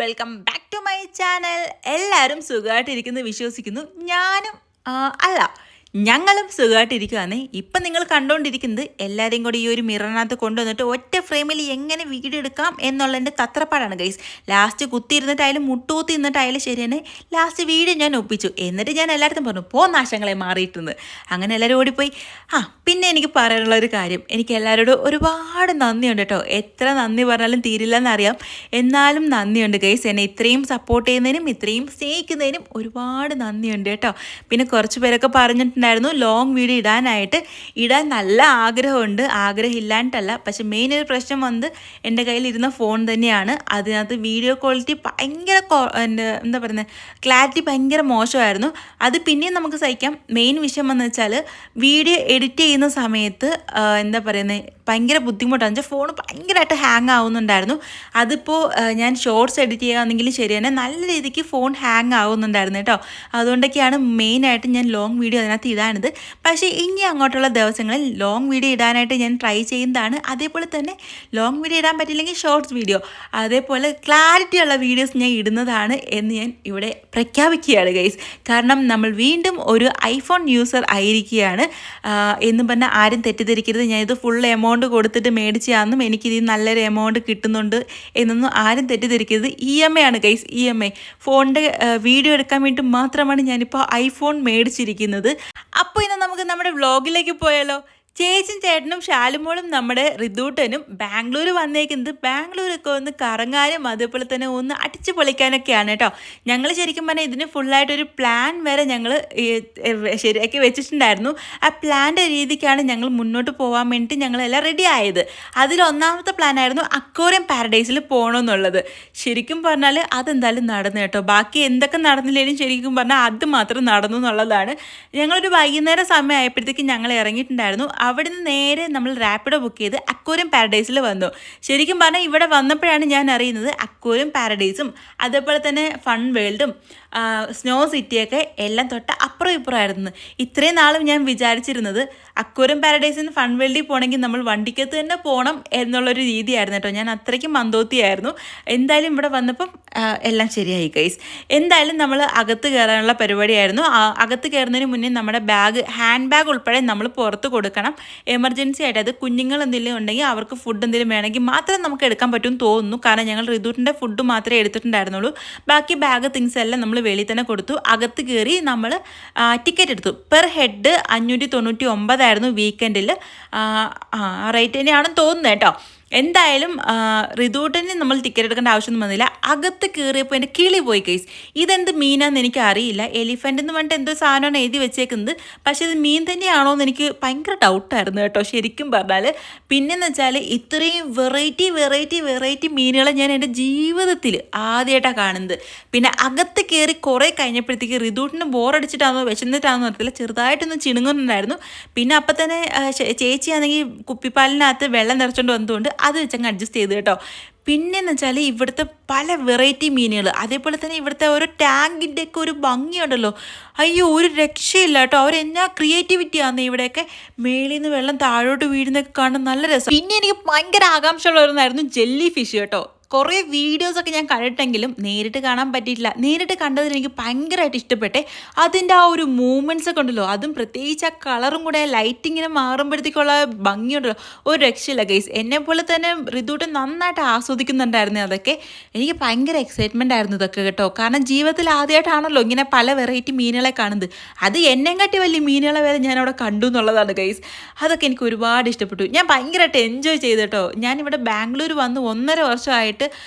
Welcome back to my channel. എല്ലാവരും സുഖമായിട്ടിരിക്കുന്നു വിശ്വസിക്കുന്നു. ഞാനും അല്ല ഞങ്ങളും സുഖമായിട്ടിരിക്കുകയാണ്. ഇപ്പം നിങ്ങൾ കണ്ടുകൊണ്ടിരിക്കുന്നത് എല്ലാവരെയും കൂടി ഈ ഒരു മിററിനകത്ത് കൊണ്ടുവന്നിട്ട് ഒറ്റ ഫ്രെയിമിൽ എങ്ങനെ വീഡിയോ എടുക്കാം എന്നുള്ളതിൻ്റെ തത്രപ്പാടാണ് ഗൈസ്. ലാസ്റ്റ് കുത്തിയിരുന്നിട്ടായാലും മുട്ടൂത്തി ഇരുന്നിട്ടായാലും ശരിയാണ്, ലാസ്റ്റ് വീഡിയോ ഞാൻ ഒപ്പിച്ചു. എന്നിട്ട് ഞാൻ എല്ലായിടത്തും പറഞ്ഞു പോ നാശങ്ങളെ മാറിയിട്ടെന്ന്. അങ്ങനെ എല്ലാവരും ഓടിപ്പോയി. പിന്നെ എനിക്ക് പറയാനുള്ള ഒരു കാര്യം, എനിക്ക് എല്ലാവരോടും ഒരുപാട് നന്ദിയുണ്ട് കേട്ടോ. എത്ര നന്ദി പറഞ്ഞാലും തീരില്ലെന്നറിയാം, എന്നാലും നന്ദിയുണ്ട് ഗൈസ്. എന്നെ ഇത്രയും സപ്പോർട്ട് ചെയ്യുന്നതിനും ഇത്രയും സ്നേഹിക്കുന്നതിനും ഒരുപാട് നന്ദിയുണ്ട് കേട്ടോ. പിന്നെ കുറച്ച് പേരൊക്കെ പറഞ്ഞിട്ടുണ്ടായിരുന്നു ലോങ് വീഡിയോ ഇടാൻ നല്ല ആഗ്രഹമുണ്ട്. ആഗ്രഹം ഇല്ലാണ്ടല്ല, പക്ഷെ മെയിൻ ഒരു പ്രശ്നം വന്നത് എൻ്റെ കയ്യിലിരുന്ന ഫോൺ തന്നെയാണ്. അതിനകത്ത് വീഡിയോ ക്വാളിറ്റി ഭയങ്കര എന്താ പറയുന്നത്, ക്ലാരിറ്റി ഭയങ്കര മോശമായിരുന്നു. അത് പിന്നെയും നമുക്ക് സഹിക്കാം. മെയിൻ വിഷയം എന്ന് വെച്ചാൽ വീഡിയോ എഡിറ്റ് ചെയ്യുന്ന സമയത്ത് എന്താ പറയുന്നത്, ഭയങ്കര ബുദ്ധിമുട്ടാണ്. വെച്ചാൽ ഫോൺ ഭയങ്കരമായിട്ട് ഹാങ് ആവുന്നുണ്ടായിരുന്നു. അതിപ്പോൾ ഞാൻ ഷോർട്സ് എഡിറ്റ് ചെയ്യുകയാണെങ്കിലും ശരി തന്നെ നല്ല രീതിക്ക് ഫോൺ ഹാങ് ആവുന്നുണ്ടായിരുന്നു കേട്ടോ. അതുകൊണ്ടൊക്കെയാണ് മെയിനായിട്ട് ഞാൻ ലോങ് വീഡിയോ അതിനകത്ത് ഇടാനത്. പക്ഷേ ഇനി അങ്ങോട്ടുള്ള ദിവസങ്ങളിൽ ലോങ് വീഡിയോ ഇടാനായിട്ട് ഞാൻ ട്രൈ ചെയ്യുന്നതാണ്. അതേപോലെ തന്നെ ലോങ് വീഡിയോ ഇടാൻ പറ്റില്ലെങ്കിൽ ഷോർട്സ് വീഡിയോ, അതേപോലെ ക്ലാരിറ്റി ഉള്ള വീഡിയോസ് ഞാൻ ഇടുന്നതാണ് എന്ന് ഞാൻ ഇവിടെ പ്രഖ്യാപിക്കുകയാണ് ഗൈസ്. കാരണം നമ്മൾ വീണ്ടും ഒരു ഐഫോൺ യൂസർ ആയിരിക്കുകയാണ് എന്ന് പറഞ്ഞാൽ ആരും തെറ്റിദ്ധരിക്കരുത്. ഞാനിത് ഫുൾ എമൗണ്ട് കൊടുത്തിട്ട് മേടിച്ചാന്നും എനിക്കിത് നല്ലൊരു എമൗണ്ട് കിട്ടുന്നുണ്ട് എന്നൊന്നും ആരും തെറ്റിദ്ധരിക്കരുത്. EMI ആണ് ഗൈസ്, EMI. ഫോണിൻ്റെ വീഡിയോ എടുക്കാൻ വേണ്ടി മാത്രമാണ് ഞാനിപ്പോൾ ഐഫോൺ മേടിച്ചിരിക്കുന്നത്. അപ്പോൾ ഇന്ന് നമുക്ക് നമ്മുടെ വ്ളോഗിലേക്ക് പോയാലോ. ചേച്ചിയും ചേട്ടനും ഷാലുമോളും നമ്മുടെ ഋതുട്ടനും ബാംഗ്ലൂർ വന്നേക്കുന്നത്. ബാംഗ്ലൂരൊക്കെ ഒന്ന് കറങ്ങാനും അതേപോലെ തന്നെ ഒന്ന് അടിച്ചു പൊളിക്കാനൊക്കെയാണ് കേട്ടോ. ഞങ്ങൾ ശരിക്കും പറഞ്ഞാൽ ഇതിന് ഫുള്ളായിട്ടൊരു പ്ലാൻ വരെ ഞങ്ങൾ ശരിയാക്കി വെച്ചിട്ടുണ്ടായിരുന്നു. ആ പ്ലാൻ്റെ രീതിക്കാണ് ഞങ്ങൾ മുന്നോട്ട് പോകാൻ വേണ്ടിയിട്ട് ഞങ്ങളെല്ലാം റെഡി ആയത്. അതിലൊന്നാമത്തെ പ്ലാനായിരുന്നു അക്വേറിയം പാരഡൈസിൽ പോകണമെന്നുള്ളത്. ശരിക്കും പറഞ്ഞാൽ അതെന്തായാലും നടന്നു കേട്ടോ. ബാക്കി എന്തൊക്കെ നടന്നില്ലെങ്കിലും ശരിക്കും പറഞ്ഞാൽ അത് മാത്രം നടന്നു എന്നുള്ളതാണ്. ഞങ്ങളൊരു വൈകുന്നേരം സമയമായപ്പോഴത്തേക്കും ഞങ്ങൾ ഇറങ്ങിയിട്ടുണ്ടായിരുന്നു. അവിടെ നിന്ന് നേരെ നമ്മൾ റാപ്പിഡോ ബുക്ക് ചെയ്ത് അക്വേറിയം പാരഡൈസിൽ വന്നു. ശരിക്കും പറഞ്ഞാൽ ഇവിടെ വന്നപ്പോഴാണ് ഞാൻ അറിയുന്നത് അക്വേറിയം പാരഡൈസും അതേപോലെ തന്നെ ഫൺ വേൾഡും സ്നോ സിറ്റിയൊക്കെ എല്ലാം തൊട്ട് അപ്പുറം ഇപ്പുറമായിരുന്നു. ഇത്രയും നാളും ഞാൻ വിചാരിച്ചിരുന്നത് അക്വേറിയം പാരഡൈസിന് ഫൺ വേൾഡിൽ പോകണമെങ്കിൽ നമ്മൾ വണ്ടിക്കകത്ത് തന്നെ പോകണം എന്നുള്ളൊരു രീതിയായിരുന്നു കേട്ടോ. ഞാൻ അത്രയ്ക്കും മന്ദോത്തിയായിരുന്നു. എന്തായാലും ഇവിടെ വന്നപ്പം എല്ലാം ശരിയായി ഗൈസ്. എന്തായാലും നമ്മൾ അകത്ത് കയറാനുള്ള പരിപാടിയായിരുന്നു. അകത്ത് കയറുന്നതിന് മുന്നേ നമ്മുടെ ഹാൻഡ് ബാഗ് ഉൾപ്പെടെ നമ്മൾ പുറത്ത് കൊടുക്കണം. എമർജൻസി ആയിട്ട്, അത് കുഞ്ഞുങ്ങൾ എന്തെങ്കിലും ഉണ്ടെങ്കിൽ അവർക്ക് ഫുഡ് എന്തെങ്കിലും വേണമെങ്കിൽ മാത്രം നമുക്ക് എടുക്കാൻ പറ്റുമെന്ന് തോന്നുന്നു. കാരണം ഞങ്ങൾ ഋതുവിൻ്റെ ഫുഡ് മാത്രമേ എടുത്തിട്ടുണ്ടായിരുന്നുള്ളൂ. ബാക്കി ബാഗ് തിങ്സ് എല്ലാം നമ്മൾ വെളിയിൽ തന്നെ കൊടുത്തു. അകത്ത് കയറി നമ്മൾ ടിക്കറ്റ് എടുത്തു. പെർ ഹെഡ് 599 വീക്കെൻഡിൽ. റേറ്റ് തന്നെയാണെന്ന് തോന്നുന്നത് കേട്ടോ. എന്തായാലും ഋതുവിന് നമ്മൾ ടിക്കറ്റ് എടുക്കേണ്ട ആവശ്യമൊന്നും വന്നില്ല. അകത്ത് കയറിയപ്പോൾ എൻ്റെ കിളി പോയി കേസ്. ഇതെന്ത് മീനാണെന്ന് എനിക്ക് അറിയില്ല. എലിഫൻ്റ് എന്ന് പറഞ്ഞിട്ട് എന്തോ സാധനമാണ് എഴുതി വെച്ചേക്കുന്നത്. പക്ഷേ ഇത് മീൻ തന്നെയാണോ എന്ന് എനിക്ക് ഭയങ്കര ഡൗട്ടായിരുന്നു കേട്ടോ ശരിക്കും പറഞ്ഞാൽ. പിന്നെന്ന് വെച്ചാൽ ഇത്രയും വെറൈറ്റി മീനുകളെ ഞാൻ എൻ്റെ ജീവിതത്തിൽ ആദ്യമായിട്ടാണ് കാണുന്നത്. പിന്നെ അകത്ത് കയറി കുറേ കഴിഞ്ഞപ്പോഴത്തേക്ക് ഋതുവിന് ബോറടിച്ചിട്ടാണോ വിശന്നിട്ടാണോ അറിയത്തില്ല, ചെറുതായിട്ടൊന്ന് ചിണുങ്ങുന്നുണ്ടായിരുന്നു. പിന്നെ അപ്പം തന്നെ ചേച്ചിയാണെങ്കിൽ കുപ്പിപ്പാലിനകത്ത് വെള്ളം നിറച്ചുകൊണ്ട് വന്നതുകൊണ്ട് അത് വെച്ചങ്ങ് അഡ്ജസ്റ്റ് ചെയ്ത് കേട്ടോ. പിന്നെയെന്ന് വെച്ചാൽ ഇവിടുത്തെ പല വെറൈറ്റി മീനുകൾ, അതേപോലെ തന്നെ ഇവിടുത്തെ ഓരോ ടാങ്കിൻ്റെയൊക്കെ ഒരു ഭംഗിയുണ്ടല്ലോ, അയ്യോ ഒരു രക്ഷയില്ല കേട്ടോ. അവരെന്നാ ക്രിയേറ്റിവിറ്റിയാണ് ഇവിടെയൊക്കെ. മേളിൽ നിന്ന് വെള്ളം താഴോട്ട് വീഴുന്നതൊക്കെ കാണാൻ നല്ല രസം. പിന്നെ എനിക്ക് ഭയങ്കര ആകാംക്ഷയുള്ളവരുന്നായിരുന്നു ജെല്ലി ഫിഷ് കേട്ടോ. കുറേ വീഡിയോസൊക്കെ ഞാൻ കണ്ടിട്ടെങ്കിലും നേരിട്ട് കാണാൻ പറ്റിയിട്ടില്ല. നേരിട്ട് കണ്ടതിൽ എനിക്ക് ഭയങ്കരമായിട്ട് ഇഷ്ടപ്പെട്ടെ. അതിൻ്റെ ആ ഒരു മൂവ്മെൻറ്റ്സ് ഒക്കെ ഉണ്ടല്ലോ, അതും പ്രത്യേകിച്ച് ആ കളറും കൂടെ ലൈറ്റിങ്ങനെ മാറുമ്പോഴത്തേക്കുള്ള ഭംഗിയുണ്ടല്ലോ, ഒരു രക്ഷയില്ല ഗൈസ്. എന്നെപ്പോലെ തന്നെ ഋതുവിട്ട് നന്നായിട്ട് ആസ്വദിക്കുന്നുണ്ടായിരുന്നു അതൊക്കെ. എനിക്ക് ഭയങ്കര എക്സൈറ്റ്മെൻ്റ് ആയിരുന്നു ഇതൊക്കെ കേട്ടോ. കാരണം ജീവിതത്തിൽ ആദ്യമായിട്ടാണല്ലോ ഇങ്ങനെ പല വെറൈറ്റി മീനുകളെ കാണുന്നത്. അത് എന്നെക്കാട്ടി വലിയ മീനുകളെ വരെ ഞാൻ അവിടെ കണ്ടു എന്നുള്ളതാണ് ഗൈസ്. അതൊക്കെ എനിക്ക് ഒരുപാട് ഇഷ്ടപ്പെട്ടു. ഞാൻ ഭയങ്കരമായിട്ട് എൻജോയ് ചെയ്തു കേട്ടോ. ഞാനിവിടെ ബാംഗ്ലൂർ വന്ന് 1.5 വർഷമായിട്ട്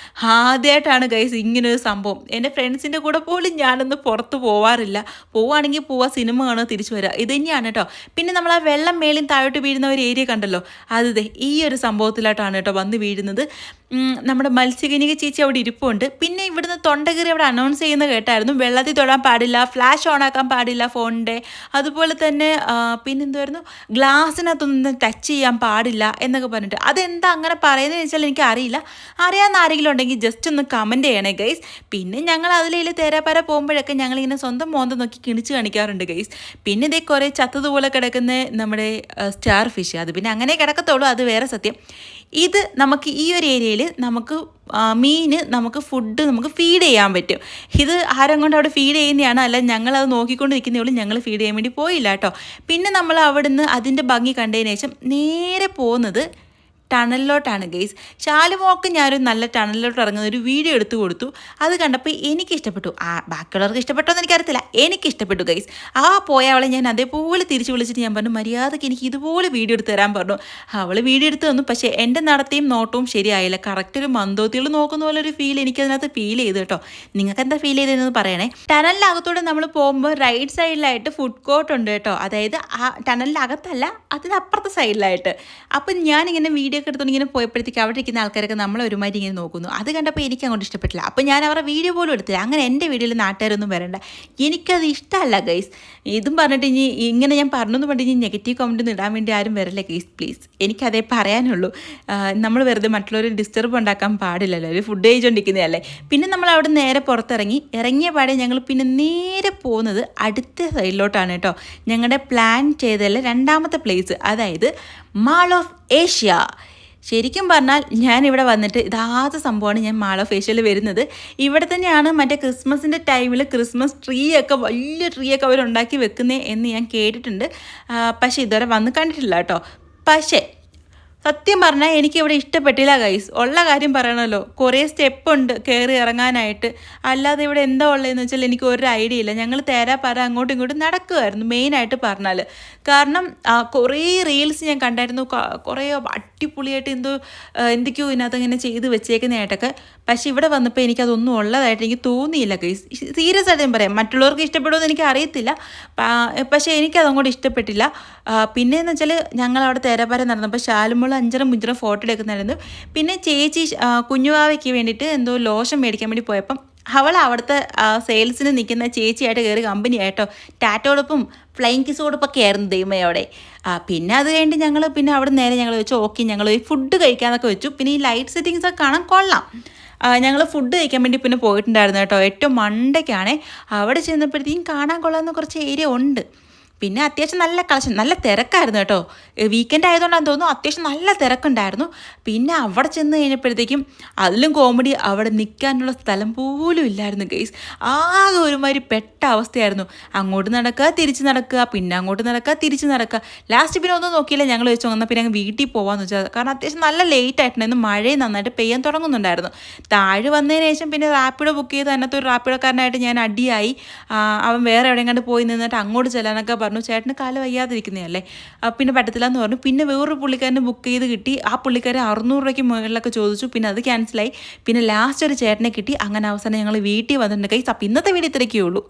ആദ്യമായിട്ടാണ് ഗൈസ് ഇങ്ങനൊരു സംഭവം. എൻ്റെ ഫ്രണ്ട്സിൻ്റെ കൂടെ പോലും ഞാനൊന്ന് പുറത്ത് പോവാറില്ല. പോവുകയാണെങ്കിൽ സിനിമ കാണുക, തിരിച്ചു വരിക, ഇത് തന്നെയാണ് കേട്ടോ. പിന്നെ നമ്മൾ ആ വെള്ളം മേളിൽ താഴോട്ട് വീഴുന്ന ഒരു ഏരിയ കണ്ടല്ലോ, അത് ഈ ഒരു സംഭവത്തിലായിട്ടാണ് കേട്ടോ വന്ന് വീഴുന്നത്. നമ്മുടെ മത്സ്യകന്യക ചേച്ചി അവിടെ ഇരിപ്പുണ്ട്. പിന്നെ ഇവിടുന്ന് തൊണ്ടകീറി അവിടെ അനൗൺസ് ചെയ്യുന്നത് കേട്ടായിരുന്നു, വെള്ളത്തിൽ തൊടാൻ പാടില്ല, ഫ്ലാഷ് ഓൺ ആക്കാൻ പാടില്ല ഫോണിൻ്റെ, അതുപോലെ തന്നെ പിന്നെന്തുമായിരുന്നു, ഗ്ലാസ്സിനകത്തൊന്നും ടച്ച് ചെയ്യാൻ പാടില്ല എന്നൊക്കെ പറഞ്ഞിട്ട്. അതെന്താ അങ്ങനെ പറയുന്നതെന്ന് വെച്ചാൽ എനിക്ക് അറിയില്ല. അറിയാവുന്ന ആരെങ്കിലും ഉണ്ടെങ്കിൽ ജസ്റ്റ് ഒന്ന് കമൻറ്റ് ചെയ്യണേ ഗൈസ്. പിന്നെ ഞങ്ങൾ അതിലേൽ തേരാപ്പാര പോകുമ്പോഴൊക്കെ ഞങ്ങളിങ്ങനെ സ്വന്തം മോന്ത നോക്കി കിണിച്ച് കാണിക്കാറുണ്ട് ഗൈസ്. പിന്നെ ഇതേ കുറേ ചത്തതുപോലെ കിടക്കുന്ന നമ്മുടെ സ്റ്റാർ ഫിഷ്, അത് പിന്നെ അങ്ങനെ കിടക്കത്തുള്ളൂ, അത് വേറെ സത്യം. ഇത് നമുക്ക് ഈ ഒരു ഏരിയയിൽ നമുക്ക് മീൻ നമുക്ക് ഫുഡ് നമുക്ക് ഫീഡ് ചെയ്യാൻ പറ്റും. ഇത് ആരും കൊണ്ട് അവിടെ ഫീഡ് ചെയ്യുന്നതാണ്, അല്ല ഞങ്ങളത് നോക്കിക്കൊണ്ടിരിക്കുന്നേ ഉള്ളൂ. ഞങ്ങൾ ഫീഡ് ചെയ്യാൻ വേണ്ടി പോയില്ല കേട്ടോ. പിന്നെ നമ്മൾ അവിടുന്ന് അതിൻ്റെ ഭംഗി കണ്ടതിന് ശേഷം നേരെ പോകുന്നത് ടണലിലോട്ടാണ് ഗെയ്സ്. ശാലുമോൾക്ക് ഞാനൊരു നല്ല ടണലിലോട്ട് ഇറങ്ങുന്ന ഒരു വീഡിയോ എടുത്തു കൊടുത്തു. അത് കണ്ടപ്പോൾ എനിക്കിഷ്ടപ്പെട്ടു. ബാക്കിയുള്ളവർക്ക് ഇഷ്ടപ്പെട്ടോ എന്ന് എനിക്കറിയത്തില്ല, എനിക്കിഷ്ടപ്പെട്ടു ഗെയ്സ്. പോയ അവളെ ഞാൻ അതേപോലെ തിരിച്ച് വിളിച്ചിട്ട് ഞാൻ പറഞ്ഞു, മര്യാദയ്ക്ക് എനിക്ക് ഇതുപോലെ വീഡിയോ എടുത്ത് തരാൻ പറഞ്ഞു. അവൾ വീഡിയോ എടുത്ത് തന്നു. പക്ഷേ എൻ്റെ നടത്തിയും നോട്ടവും ശരിയായില്ല. കറക്റ്റ് ഒരു മന്ദോത്തികൾ നോക്കുന്ന പോലെ ഒരു ഫീൽ എനിക്കതിനകത്ത് ഫീൽ ചെയ്തു കേട്ടോ. നിങ്ങൾക്ക് എന്താ ഫീൽ ചെയ്തതെന്ന് പറയണേ. ടണലിനകത്തോടെ നമ്മൾ പോകുമ്പോൾ റൈറ്റ് സൈഡിലായിട്ട് ഫുഡ് കോർട്ട് ഉണ്ട് കേട്ടോ. അതായത് ആ ടണലിനകത്തല്ല, അതിനപ്പുറത്തെ സൈഡിലായിട്ട്. അപ്പം ഞാനിങ്ങനെ വീഡിയോ ഒക്കെ എടുത്തുകൊണ്ട് ഇങ്ങനെ പോയപ്പോഴത്തേക്ക് അവിടെ ഇരിക്കുന്ന ആൾക്കാരൊക്കെ നമ്മളെ ഒരുമാതിരി ഇങ്ങനെ നോക്കുന്നു. അത് കണ്ടപ്പോൾ എനിക്ക് അങ്ങോട്ട് ഇഷ്ടപ്പെട്ടില്ല. അപ്പോൾ ഞാൻ അവരുടെ വീഡിയോ പോലും എടുത്തില്ല. അങ്ങനെ എൻ്റെ വീഡിയോയിൽ നാട്ടുകാരൊന്നും വരണ്ട, എനിക്കത് ഇഷ്ടമല്ല ഗൈസ്. ഇതും പറഞ്ഞിട്ട് ഇനി ഇങ്ങനെ ഞാൻ പറഞ്ഞെന്ന് പറഞ്ഞിട്ട് ഇനി നെഗറ്റീവ് കമൻറ്റ് ഒന്നും ഇടാൻ വേണ്ടി ആരും വരല്ല ഗൈസ്, പ്ലീസ്. എനിക്കതേ പറയാനുള്ളൂ. നമ്മൾ വെറുതെ മറ്റുള്ളവർ ഡിസ്റ്റർബ് ഉണ്ടാക്കാൻ പാടില്ലല്ലോ, ഒരു ഫുഡ് കഴിച്ചുകൊണ്ടിരിക്കുന്നതല്ലേ. പിന്നെ നമ്മൾ അവിടെ നേരെ ഇറങ്ങിയ പാടെ ഞങ്ങൾ പിന്നെ നേരെ പോകുന്നത് അടുത്ത സൈഡിലോട്ടാണ് കേട്ടോ. ഞങ്ങളുടെ പ്ലാൻ ചെയ്തതിൽ രണ്ടാമത്തെ പ്ലേസ്, അതായത് മാൾ ഓഫ് ഏഷ്യ. ശരിക്കും പറഞ്ഞാൽ ഞാനിവിടെ വന്നിട്ട് ഇതാത്ത സംഭവമാണ് ഞാൻ മാൾ ഓഫ് ഏഷ്യയിൽ വരുന്നത്. ഇവിടെ തന്നെയാണ് മറ്റേ ക്രിസ്മസിൻ്റെ ടൈമിൽ ക്രിസ്മസ് വലിയ ട്രീ ഒക്കെ അവരുണ്ടാക്കി വെക്കുന്നത് എന്ന് ഞാൻ കേട്ടിട്ടുണ്ട്. പക്ഷേ ഇതുവരെ വന്ന് കണ്ടിട്ടില്ല കേട്ടോ. പക്ഷേ സത്യം പറഞ്ഞാൽ എനിക്കിവിടെ ഇഷ്ടപ്പെട്ടില്ല ഗൈസ്. ഉള്ള കാര്യം പറയണമല്ലോ, കുറേ സ്റ്റെപ്പുണ്ട് കയറി ഇറങ്ങാനായിട്ട്. അല്ലാതെ ഇവിടെ എന്താ ഉള്ളതെന്ന് വെച്ചാൽ എനിക്ക് ഒരു ഐഡിയ ഇല്ല. ഞങ്ങൾ തേരാപ്പാര അങ്ങോട്ടും ഇങ്ങോട്ടും നടക്കുമായിരുന്നു മെയിനായിട്ട് പറഞ്ഞാൽ. കാരണം കുറേ റീൽസ് ഞാൻ കണ്ടായിരുന്നു, കുറേ അടിപൊളിയായിട്ട് എന്തൊക്കെയോ ഇതിനകത്ത് ഇങ്ങനെ ചെയ്ത് വെച്ചേക്കുന്നതായിട്ടൊക്കെ. പക്ഷേ ഇവിടെ വന്നപ്പോൾ എനിക്കതൊന്നും ഉള്ളതായിട്ട് എനിക്ക് തോന്നിയില്ല ഗൈസ്. സീരിയസ് ആയിട്ട് ഞാൻ പറയാം, മറ്റുള്ളവർക്ക് ഇഷ്ടപ്പെടുമെന്ന് എനിക്ക് അറിയത്തില്ല, പക്ഷേ എനിക്കതങ്ങോട്ട് ഇഷ്ടപ്പെട്ടില്ല. പിന്നെയെന്ന് വെച്ചാൽ ഞങ്ങൾ അവിടെ തേരാപ്പാര നടന്നപ്പോൾ ശാലുമോൾ 5 ഫോട്ടോ എടുക്കുന്നായിരുന്നു. പിന്നെ ചേച്ചി കുഞ്ഞുവാവയ്ക്ക് വേണ്ടിയിട്ട് എന്തോ ലോഷൻ മേടിക്കാൻ വേണ്ടി പോയപ്പം അവൾ അവിടുത്തെ സെയിൽസിന് നിൽക്കുന്ന ചേച്ചിയായിട്ട് കയറി കമ്പനിയായിട്ടോ. ടാറ്റോടൊപ്പം ഫ്ലൈങ് കിസോടൊപ്പൊക്കെ ആയിരുന്നു ദൈവമയോടെ. പിന്നെ അത് കഴിഞ്ഞിട്ട് ഞങ്ങൾ പിന്നെ അവിടെ നേരെ ഞങ്ങൾ വെച്ചു ഓക്കെ ഞങ്ങൾ ഫുഡ് കഴിക്കാമെന്നൊക്കെ വെച്ചു. പിന്നെ ഈ ലൈറ്റ് സെറ്റിങ്സ് ഒക്കെ കാണാൻ കൊള്ളാം. ഞങ്ങൾ ഫുഡ് കഴിക്കാൻ വേണ്ടി പിന്നെ പോയിട്ടുണ്ടായിരുന്നു കേട്ടോ. ഏറ്റവും മണ്ടയ്ക്കാണേ. അവിടെ ചെന്നപ്പോഴത്തേക്കും കാണാൻ കൊള്ളാവുന്ന കുറച്ച് ഏരിയ ഉണ്ട്. പിന്നെ അത്യാവശ്യം നല്ല കളക്ഷൻ, നല്ല തിരക്കായിരുന്നു കേട്ടോ. വീക്കെൻഡ് ആയതുകൊണ്ടാണെന്ന് തോന്നുന്നു അത്യാവശ്യം നല്ല തിരക്കുണ്ടായിരുന്നു. പിന്നെ അവിടെ ചെന്ന് കഴിഞ്ഞപ്പോഴത്തേക്കും അതിലും കോമഡി, അവിടെ നിൽക്കാനുള്ള സ്ഥലം പോലും ഇല്ലായിരുന്നു ഗൈസ്. ആകെ ഒരുമാതിരി പെട്ട അവസ്ഥയായിരുന്നു. അങ്ങോട്ട് നടക്കുക തിരിച്ച് നടക്കുക, പിന്നെ അങ്ങോട്ട് നടക്കുക തിരിച്ച് നടക്കുക. ലാസ്റ്റ് പിന്നെ ഒന്നും നോക്കിയില്ല, ഞങ്ങൾ വെച്ച് വന്നാൽ പിന്നെ അങ്ങ് വീട്ടിൽ പോകാമെന്ന് വെച്ചാൽ. കാരണം അത്യാവശ്യം നല്ല ലേറ്റ് ആയിട്ടുണ്ടായിരുന്നു, മഴയും നന്നായിട്ട് പെയ്യാൻ തുടങ്ങുന്നുണ്ടായിരുന്നു. താഴെ വന്നതിന് ശേഷം പിന്നെ റാപ്പിഡോ ബുക്ക് ചെയ്ത് അതിനകത്ത് ഒരു റാപ്പിഡോക്കാരനായിട്ട് ഞാൻ അടിയായി. അവൻ വേറെ എവിടെയും കണ്ട് പോയി നിന്നിട്ട് അങ്ങോട്ട് ചെല്ലാനൊക്കെ പറഞ്ഞു. ചേട്ടന് കാലം വയ്യാതിരിക്കുന്നതല്ലേ, പിന്നെ പറ്റത്തില്ല എന്ന് പറഞ്ഞു. പിന്നെ വേറൊരു പുള്ളിക്കാരന് ബുക്ക് ചെയ്ത് കിട്ടി. ആ പുള്ളിക്കാരൻ 600 രൂപയ്ക്ക് മുകളിലൊക്കെ ചോദിച്ചു. പിന്നെ അത് ക്യാൻസലായി. പിന്നെ ലാസ്റ്റ് ഒരു ചേട്ടനെ കിട്ടി. അങ്ങനെ അവസാനം ഞങ്ങൾ വീട്ടിൽ വന്നിട്ടുണ്ട് ഗൈസ്. അപ്പോൾ ഇന്നത്തെ വീഡിയോ ഇത്രയൊക്കെ ഉള്ളൂ.